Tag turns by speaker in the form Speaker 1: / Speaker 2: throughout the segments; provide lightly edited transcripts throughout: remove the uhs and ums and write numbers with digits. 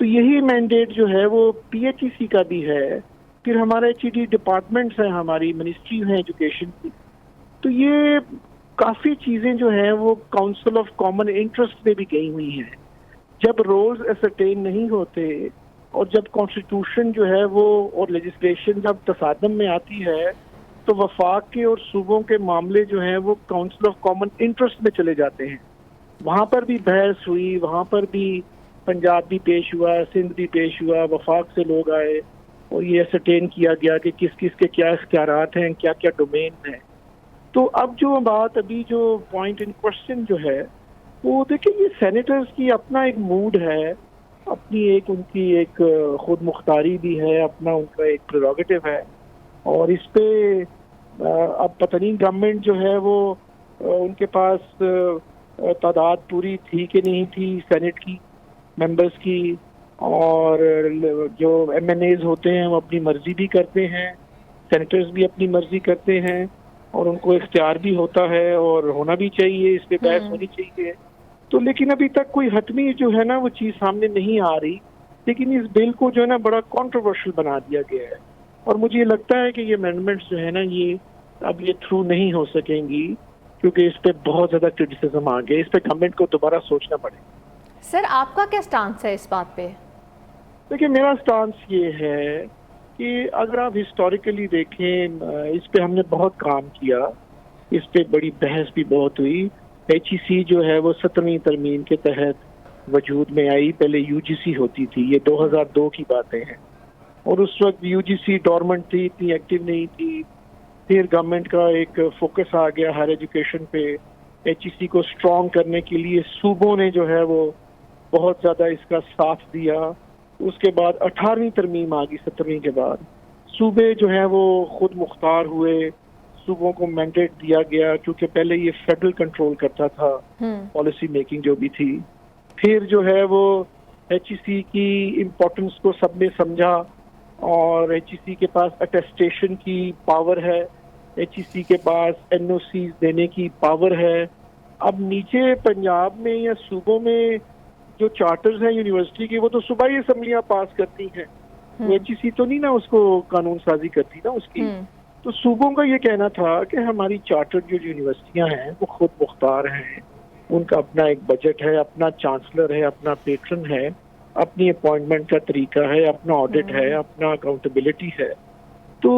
Speaker 1: تو یہی مینڈیٹ جو ہے وہ PHEC کا بھی ہے. پھر ہمارے HED ڈپارٹمنٹس ہیں, ہماری منسٹری ہیں ایجوکیشن کی. تو یہ کافی چیزیں جو ہیں وہ کاؤنسل آف کامن انٹرسٹ میں بھی گئی ہوئی ہیں. جب رولز اسرٹین نہیں ہوتے اور جب کانسٹیٹیوشن جو ہے وہ اور لیجسلیشن جب تصادم میں آتی ہے تو وفاق کے اور صوبوں کے معاملے جو ہیں وہ کاؤنسل آف کامن انٹرسٹ میں چلے جاتے ہیں. وہاں پر بھی بحث ہوئی, وہاں پر بھی پنجاب بھی پیش ہوا, سندھ بھی پیش ہوا, وفاق سے لوگ آئے اور یہ اسرٹین کیا گیا کہ کس کس کے کیا اختیارات ہیں, کیا کیا ڈومین ہیں. تو اب جو بات ابھی جو پوائنٹ ان کوشچن جو ہے وہ دیکھیں, یہ سینیٹرز کی اپنا ایک موڈ ہے, اپنی ایک ان کی ایک خود مختاری بھی ہے, اپنا ان کا ایک پریروگیٹو ہے. اور اس پہ اب پتہ نہیں گورنمنٹ جو ہے وہ ان کے پاس تعداد پوری تھی کہ نہیں تھی سینٹ کی ممبرز کی, اور جو MNAs ہوتے ہیں وہ اپنی مرضی بھی کرتے ہیں, سینیٹرز بھی اپنی مرضی کرتے ہیں, اور ان کو اختیار بھی ہوتا ہے اور ہونا بھی چاہیے, اس پہ بحث ہونی چاہیے. تو لیکن ابھی تک کوئی حتمی جو ہے نا وہ چیز سامنے نہیں آ رہی. لیکن اس بل کو جو ہے نا بڑا کنٹروورشل بنا دیا گیا ہے, اور مجھے یہ لگتا ہے کہ یہ امینڈمنٹس جو ہے نا یہ اب یہ تھرو نہیں ہو سکیں گی, کیونکہ اس پہ بہت زیادہ کرٹیسزم آ گیا. اس پہ گورنمنٹ کو دوبارہ سوچنا پڑے.
Speaker 2: سر آپ کا کیا سٹانس ہے اس بات پہ؟
Speaker 1: دیکھیں, میرا سٹانس یہ ہے کہ اگر آپ ہسٹوریکلی دیکھیں, اس پہ ہم نے بہت کام کیا, اس پہ بڑی بحث بھی بہت ہوئی. HEC جو ہے وہ 17ویں ترمیم کے تحت وجود میں آئی. پہلے UGC ہوتی تھی, یہ 2002 کی باتیں ہیں, اور اس وقت UGC ڈورمنٹ تھی, اتنی ایکٹیو نہیں تھی. پھر گورنمنٹ کا ایک فوکس آ گیا ہائر ایجوکیشن پہ. HEC کو اسٹرانگ کرنے کے لیے صوبوں نے جو ہے وہ بہت زیادہ اس کا ساتھ دیا. اس کے بعد 18ویں ترمیم آ گئی 17ویں کے بعد. صوبے جو ہیں وہ خود مختار ہوئے, صوبوں کو مینڈیٹ دیا گیا, کیونکہ پہلے یہ فیڈرل کنٹرول کرتا تھا پالیسی میکنگ جو بھی تھی. پھر جو ہے وہ HEC کی امپورٹنس کو سب نے سمجھا, اور HEC کے پاس اٹیسٹیشن کی پاور ہے, HEC کے پاس NOCs دینے کی پاور ہے. اب نیچے پنجاب میں یا صوبوں میں جو چارٹرز ہیں یونیورسٹی کے, وہ تو صوبائی اسمبلیاں پاس کرتی ہیں, وہ HEC تو نہیں نا اس کو قانون سازی کرتی نا اس کی. تو صوبوں کا یہ کہنا تھا کہ ہماری چارٹر جو یونیورسٹیاں ہیں وہ خود مختار ہیں, ان کا اپنا ایک بجٹ ہے, اپنا چانسلر ہے, اپنا پیٹرن ہے, اپنی اپوائنٹمنٹ کا طریقہ ہے, اپنا آڈٹ ہے, اپنا اکاؤنٹیبلٹی ہے. تو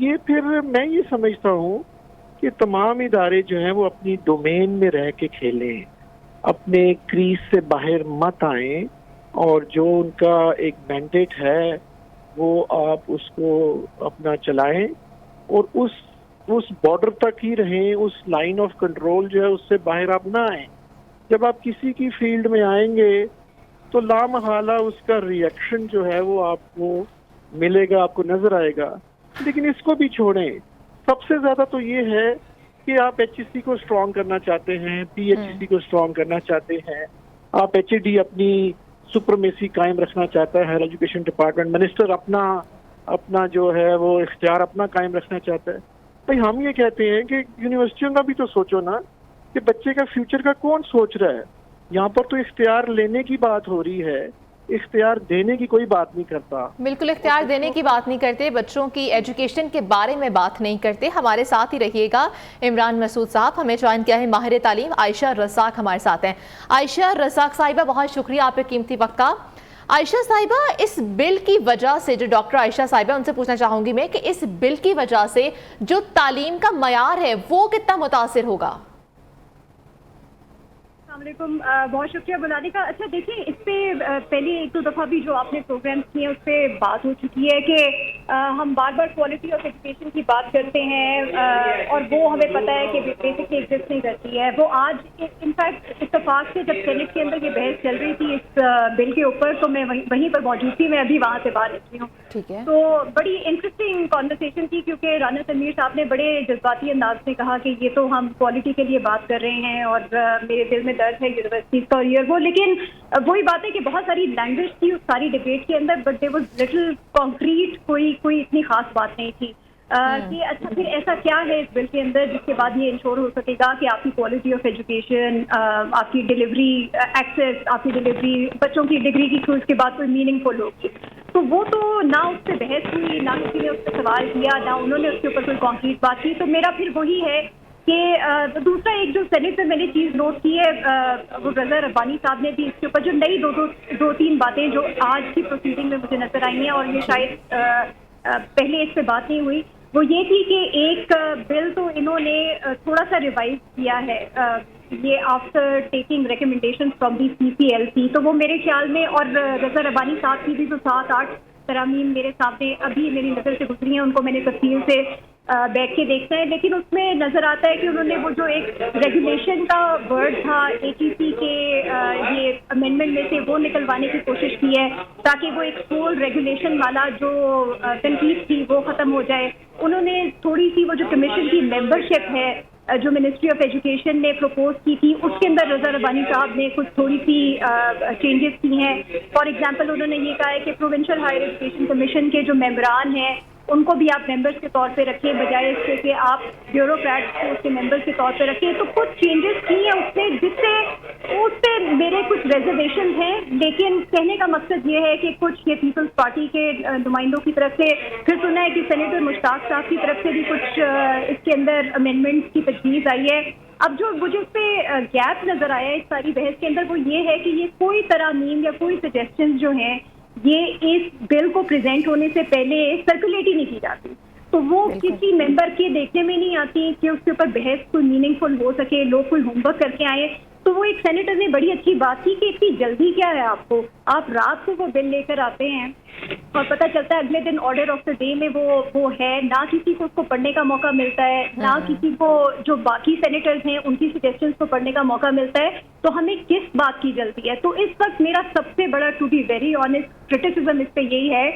Speaker 1: یہ پھر میں یہ سمجھتا ہوں کہ تمام ادارے جو ہیں وہ اپنی ڈومین میں رہ کے کھیلیں, اپنے کریز سے باہر مت آئیں, اور جو ان کا ایک مینڈیٹ ہے وہ آپ اس کو اپنا چلائیں, اور اس بارڈر تک ہی رہیں, اس لائن آف کنٹرول جو ہے اس سے باہر آپ نہ آئیں. جب آپ کسی کی فیلڈ میں آئیں گے تو لامحالہ اس کا ریئیکشن جو ہے وہ آپ کو ملے گا, آپ کو نظر آئے گا. لیکن اس کو بھی چھوڑیں. سب سے زیادہ تو یہ ہے کہ آپ HEC کو اسٹرانگ کرنا چاہتے ہیں, PHEC کو اسٹرانگ کرنا چاہتے ہیں, آپ HED اپنی سپرمیسی قائم رکھنا چاہتا ہے, ہائر ایجوکیشن ڈپارٹمنٹ منسٹر اپنا جو ہے وہ اختیار اپنا قائم رکھنا چاہتا ہے. بھائی ہم یہ کہتے ہیں کہ یونیورسٹیوں کا بھی تو سوچو نا کہ بچے کا فیوچر کا کون سوچ رہا ہے. یہاں پر تو اختیار لینے کی بات ہو رہی ہے, اختیار دینے کی کوئی بات نہیں کرتا.
Speaker 2: بالکل اختیار دینے کی بات نہیں کرتے, بچوں کی ایجوکیشن کے بارے میں بات نہیں کرتے. ہمارے ساتھ ہی رہیے گا عمران مسعود صاحب, ہمیں جوائن کیا ہے ماہر تعلیم عائشہ رزاق ہمارے ساتھ ہیں. عائشہ رزاق صاحبہ بہت شکریہ آپ کے قیمتی وقت کا. عائشہ صاحبہ, اس بل کی وجہ سے جو ڈاکٹر عائشہ صاحبہ ان سے پوچھنا چاہوں گی میں کہ اس بل کی وجہ سے جو تعلیم کا معیار ہے وہ کتنا متاثر ہوگا؟
Speaker 3: السلام علیکم, بہت شکریہ بلانے کا. اچھا دیکھیں, اس پہ پہلے ایک دو دفعہ بھی جو آپ نے پروگرامس کیے اس پہ بات ہو چکی ہے کہ ہم بار بار کوالٹی آف ایجوکیشن کی بات کرتے ہیں, اور وہ ہمیں پتہ ہے کہ بیسکلی ایگزسٹ نہیں کرتی ہے. وہ آج انفیکٹ اتفاق سے جب سینٹ کے اندر یہ بحث چل رہی تھی اس بل کے اوپر, تو میں وہیں پر موجود تھی, میں ابھی وہاں سے باہر نکلی ہوں. تو بڑی انٹرسٹنگ کانورسیشن تھی, کیونکہ رانا تنویر صاحب نے بڑے جذباتی انداز سے کہا کہ یہ تو ہم کوالٹی کے لیے بات کر رہے ہیں, اور میرے دل میں درد ہے یونیورسٹیز کا, اور یہ وہ. لیکن وہی بات ہے کہ بہت ساری لینگویج تھی اس ساری ڈبیٹ کے اندر, but there was little concrete, کوئی اتنی خاص بات نہیں تھی. کہ اچھا پھر ایسا کیا ہے اس بل کے اندر جس کے بعد یہ انشور ہو سکے گا کہ آپ کی کوالٹی آف ایجوکیشن، آپ کی ڈلیوری ایکسیس، آپ کی ڈلیوری بچوں کی ڈگری کی اس کے بعد کوئی میننگ فل ہوگی. تو وہ تو نہ اس پہ بحث ہوئی، نہ کسی نے اس پہ سوال کیا، نہ انہوں نے اس کے اوپر کوئی کانکریٹ بات کی. تو میرا پھر وہی ہے کہ دوسرا ایک جو سینٹ میں میں نے چیز نوٹ کی ہے، وہ رضا ربانی صاحب نے بھی اس کے اوپر جو نئی دو تین باتیں جو آج کی پروسیڈنگ میں مجھے نظر آئی ہیں، اور یہ شاید پہلے اس پہ بات نہیں ہوئی، وہ یہ تھی کہ ایک بل تو انہوں نے تھوڑا سا ریوائز کیا ہے یہ after taking recommendation from the CCLC. تو وہ میرے خیال میں، اور رضا ربانی صاحب کی بھی جو 7-8 ترامیم میرے سامنے ابھی میری نظر سے گزری ہیں، ان کو میں نے تفصیل سے بیٹھ کے دیکھنا ہے، لیکن اس میں نظر آتا ہے کہ انہوں نے وہ جو ایک ریگولیشن کا ورڈ تھا ATC کے یہ امینڈمنٹ میں سے، وہ نکلوانے کی کوشش کی ہے تاکہ وہ ایک فل ریگولیشن والا جو تنقید تھی وہ ختم ہو جائے. انہوں نے تھوڑی سی وہ جو کمیشن کی ممبرشپ ہے جو منسٹری آف ایجوکیشن نے پروپوز کی تھی، اس کے اندر رضا ربانی صاحب نے کچھ تھوڑی سی چینجز کی ہیں. فار ایگزامپل انہوں نے یہ کہا ہے کہ پروونشل ہائر ایجوکیشن کمیشن کے جو ممبران ہیں ان کو بھی آپ ممبرس کے طور پہ رکھیں، بجائے اس کے کہ آپ بیوروکریٹس کو اس کے ممبرس کے طور پہ رکھیں. تو کچھ چینجز کی ہیں اس میں، جس سے اس پہ میرے کچھ ریزرویشن ہیں، لیکن کہنے کا مقصد یہ ہے کہ کچھ یہ پیپلز پارٹی کے نمائندوں کی طرف سے، پھر سنا ہے کہ سینیٹر مشتاق صاحب کی طرف سے بھی کچھ اس کے اندر امینڈمنٹس کی تجویز آئی ہے. اب جو مجھے اس پہ گیپ نظر آیا ہے اس ساری بحث کے اندر، وہ یہ ہے کہ یہ کوئی ترامیم یا کوئی سجیشنز جو ہیں یہ اس بل کو پریزنٹ ہونے سے پہلے سرکولیٹ ہی نہیں کی جاتی. تو وہ کسی ممبر کے دیکھنے میں نہیں آتی کہ اس کے اوپر بحث کوئی میننگ فل ہو سکے، لوگ کوئی ہوم ورک کر کے آئے. تو وہ ایک سینیٹر نے بڑی اچھی بات کی کہ اتنی جلدی کیا ہے آپ کو، آپ رات کو وہ بل لے کر آتے ہیں اور پتہ چلتا ہے اگلے دن آرڈر آف دا ڈے میں وہ ہے، نہ کسی کو اس کو پڑھنے کا موقع ملتا ہے، نہ کسی کو جو باقی سینیٹرز ہیں ان کی سجیشنز کو پڑھنے کا موقع ملتا ہے. تو ہمیں کس بات کی جلدی ہے؟ تو اس وقت میرا سب سے بڑا to be very honest criticism اس پہ یہی ہے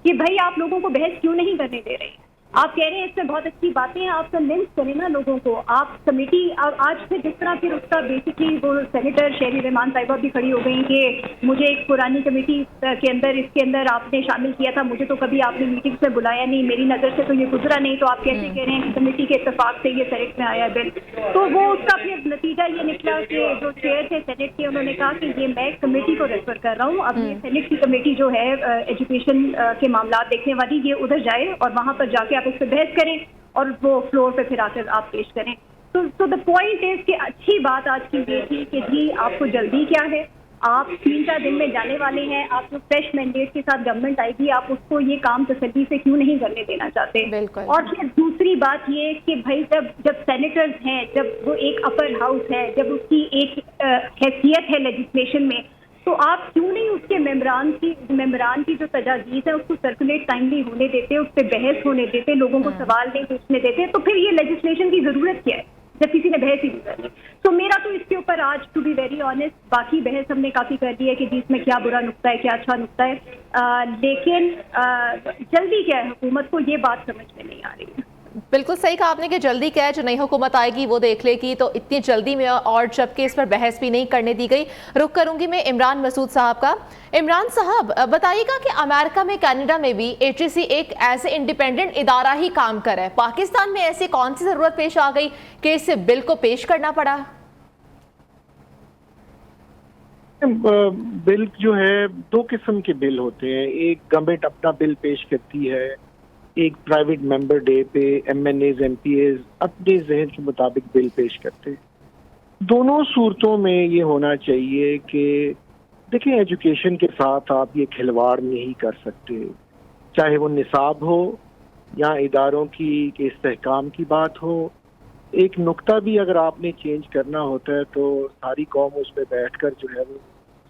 Speaker 3: کہ بھائی آپ لوگوں کو بحث کیوں نہیں کرنے دے رہے ہیں؟ آپ کہہ رہے ہیں اس میں بہت اچھی باتیں ہیں، آپ کنونس کریں نا لوگوں کو. آپ کمیٹی آج سے جس طرح پھر اس کا بیسکلی وہ سینیٹر شہری رحمان صاحبہ بھی کھڑی ہو گئی کہ مجھے ایک پرانی کمیٹی کے اندر اس کے اندر آپ نے شامل کیا تھا، مجھے تو کبھی آپ نے میٹنگ سے بلایا نہیں، میری نظر سے تو یہ گزرا نہیں، تو آپ کیسے کہہ رہے ہیں کہ کمیٹی کے اتفاق سے یہ سینیٹ میں آیا بل؟ تو وہ اس کا پھر نتیجہ یہ نکلا کہ جو چیئر تھے سینیٹ کے، انہوں نے کہا کہ یہ میں کمیٹی کو ریفر کر رہا ہوں، اب یہ سینیٹ کی کمیٹی جو ہے ایجوکیشن کے معاملات دیکھنے والی، یہ ادھر جائے اور وہاں پر جا کے آپ اس پہ بحث کریں اور وہ فلور پہ پھر آ کر آپ پیش کریں. تو دا پوائنٹ از کہ اچھی بات آج کی یہ تھی کہ جی آپ کو جلدی کیا ہے، آپ 3-4 دن میں جانے والے ہیں، آپ جو فریش مینڈیٹ کے ساتھ گورنمنٹ آئے گی آپ اس کو یہ کام تسلی سے کیوں نہیں کرنے دینا چاہتے؟ اور پھر دوسری بات یہ کہ بھائی جب سینیٹرز ہیں، جب وہ ایک اپر ہاؤس ہے، جب اس کی ایک حیثیت ہے لیجسلیشن میں، تو آپ کیوں نہیں اس کے ممبران کی جو تجاویز ہیں اس کو سرکولیٹ ٹائملی ہونے دیتے، اس پہ بحث ہونے دیتے، لوگوں کو سوال نہیں پوچھنے دیتے؟ تو پھر یہ لیجسلیشن کی ضرورت کیا ہے جب کسی نے بحث ہی نہیں کرنی؟ تو میرا تو اس کے اوپر آج ٹو بی ویری آنیسٹ باقی بحث ہم نے کافی کر دی ہے کہ جی اس میں کیا برا نقطہ ہے، کیا اچھا نقطہ ہے، لیکن جلدی کیا ہے حکومت کو، یہ بات سمجھ میں نہیں آ رہی ہے.
Speaker 2: بالکل صحیح کہا آپ نے کہ جلدی کیا ہے، جو نئی حکومت آئے گی وہ دیکھ لے گی، تو اتنی جلدی میں اور جبکہ اس پر بحث بھی نہیں کرنے دی گئی. رخ کروں گی میں عمران مسعود صاحب کا. عمران صاحب بتائیے گا کہ امریکہ میں، کینیڈا میں بھی ATC ایک ایسے انڈیپینڈنٹ ادارہ ہی کام کر رہا ہے، پاکستان میں ایسی کون سی ضرورت پیش آ گئی کہ اس بل کو پیش کرنا پڑا؟
Speaker 1: بل جو ہے 2 قسم کے بل ہوتے ہیں، ایک گورنمنٹ اپنا بل پیش کرتی ہے، ایک پرائیویٹ ممبر ڈے پہ MNAs MPAs اپنے ذہن کے مطابق بل پیش کرتے. دونوں صورتوں میں یہ ہونا چاہیے کہ دیکھیں ایجوکیشن کے ساتھ آپ یہ کھلواڑ نہیں کر سکتے، چاہے وہ نصاب ہو یا اداروں کی استحکام کی بات ہو. ایک نقطہ بھی اگر آپ نے چینج کرنا ہوتا ہے تو ساری قوم اس پہ بیٹھ کر جو ہے وہ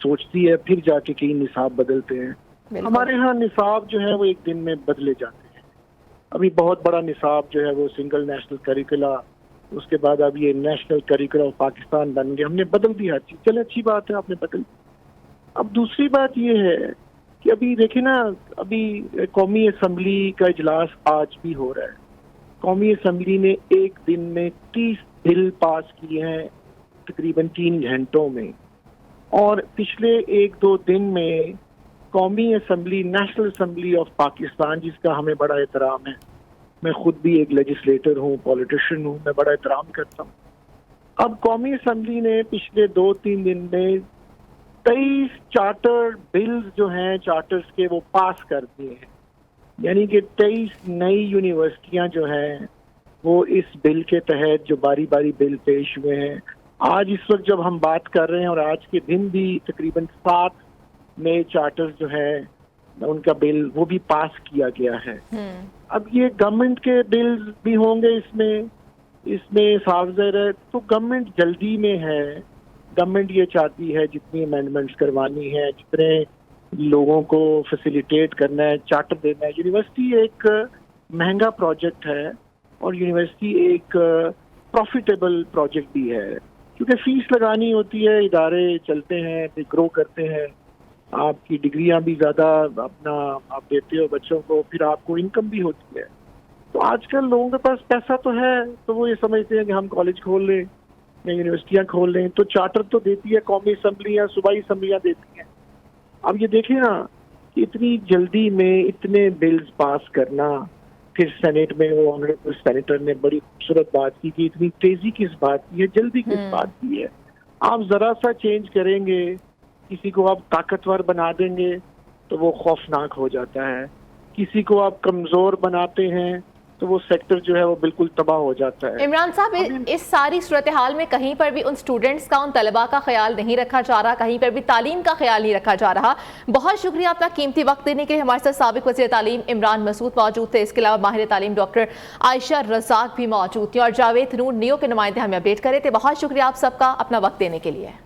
Speaker 1: سوچتی ہے، پھر جا کے کئی نصاب بدلتے ہیں. ہمارے ہاں نصاب جو ہے وہ ایک دن میں بدلے جاتے ہیں. ابھی بہت بڑا نصاب جو ہے وہ سنگل نیشنل کریکولا، اس کے بعد اب یہ نیشنل کریکولا آف پاکستان بن گیا، ہم نے بدل دی ہر چیز. چلے اچھی بات ہے آپ نے بدل. اب دوسری بات یہ ہے کہ ابھی دیکھیں نا، ابھی قومی اسمبلی کا اجلاس آج بھی ہو رہا ہے. قومی اسمبلی نے ایک دن میں 30 بل پاس کیے ہیں تقریباً 3 گھنٹوں میں، اور پچھلے 1-2 دن میں قومی assembly, national assembly of Pakistan, جس کا ہمیں بڑا احترام ہے، میں خود بھی ایک لیجسلیٹر ہوں، پولیٹیشین ہوں، میں بڑا احترام کرتا ہوں. اب قومی اسمبلی نے پچھلے 2-3 دن میں 23 چارٹر بلز جو ہیں چارٹرز کے وہ پاس کر دیے ہیں. یعنی کہ 23 نئی یونیورسٹیاں جو ہیں وہ اس بل کے تحت جو باری باری بل پیش ہوئے ہیں. آج اس وقت جب ہم بات کر رہے ہیں اور آج کے دن بھی تقریباً 7 نئے چارٹرز جو ہیں ان کا بل وہ بھی پاس کیا گیا ہے. اب یہ گورنمنٹ کے بلز بھی ہوں گے اس میں صاف ظاہر ہے. تو گورنمنٹ جلدی میں ہے. گورنمنٹ یہ چاہتی ہے جتنی امینڈمنٹس کروانی ہے، جتنے لوگوں کو فیسیلیٹیٹ کرنا ہے، چارٹر دینا ہے. یونیورسٹی ایک مہنگا پروجیکٹ ہے اور یونیورسٹی ایک پروفیٹیبل پروجیکٹ بھی ہے، کیونکہ فیس لگانی ہوتی ہے، ادارے چلتے ہیں، گرو کرتے ہیں. آپ کی ڈگریاں بھی زیادہ اپنا آپ دیتے ہو بچوں کو، پھر آپ کو انکم بھی ہوتی ہے. تو آج کل لوگوں کے پاس پیسہ تو ہے تو وہ یہ سمجھتے ہیں کہ ہم کالج کھول لیں یا یونیورسٹیاں کھول لیں. تو چارٹر تو دیتی ہے قومی اسمبلیاں، صوبائی اسمبلیاں دیتی ہیں. اب یہ دیکھیں نا کہ اتنی جلدی میں اتنے بلز پاس کرنا، پھر سینیٹ میں وہ آنریبل سینیٹر نے بڑی خوبصورت بات کی کہ اتنی تیزی کس بات کی ہے، جلدی کس بات کی ہے. آپ ذرا سا چینج کریں گے، کسی کو آپ طاقتور بنا دیں گے تو وہ خوفناک ہو جاتا ہے. کسی کو آپ کمزور بناتے ہیں تو وہ سیکٹر جو ہے وہ بالکل تباہ ہو جاتا ہے.
Speaker 2: عمران صاحب، اس ساری صورتحال میں کہیں پر بھی ان سٹوڈنٹس کا، ان طلباء کا خیال نہیں رکھا جا رہا، کہیں پر بھی تعلیم کا خیال نہیں رکھا جا رہا. بہت شکریہ اپنا قیمتی وقت دینے کے لیے. ہمارے ساتھ سابق وزیر تعلیم عمران مسعود موجود تھے. اس کے علاوہ ماہر تعلیم ڈاکٹر عائشہ رزاق بھی موجود تھیں اور جاوید نور نیو کے نمائندے ہمیں اپڈیٹ کرے تھے. بہت شکریہ آپ سب کا اپنا وقت دینے کے لیے.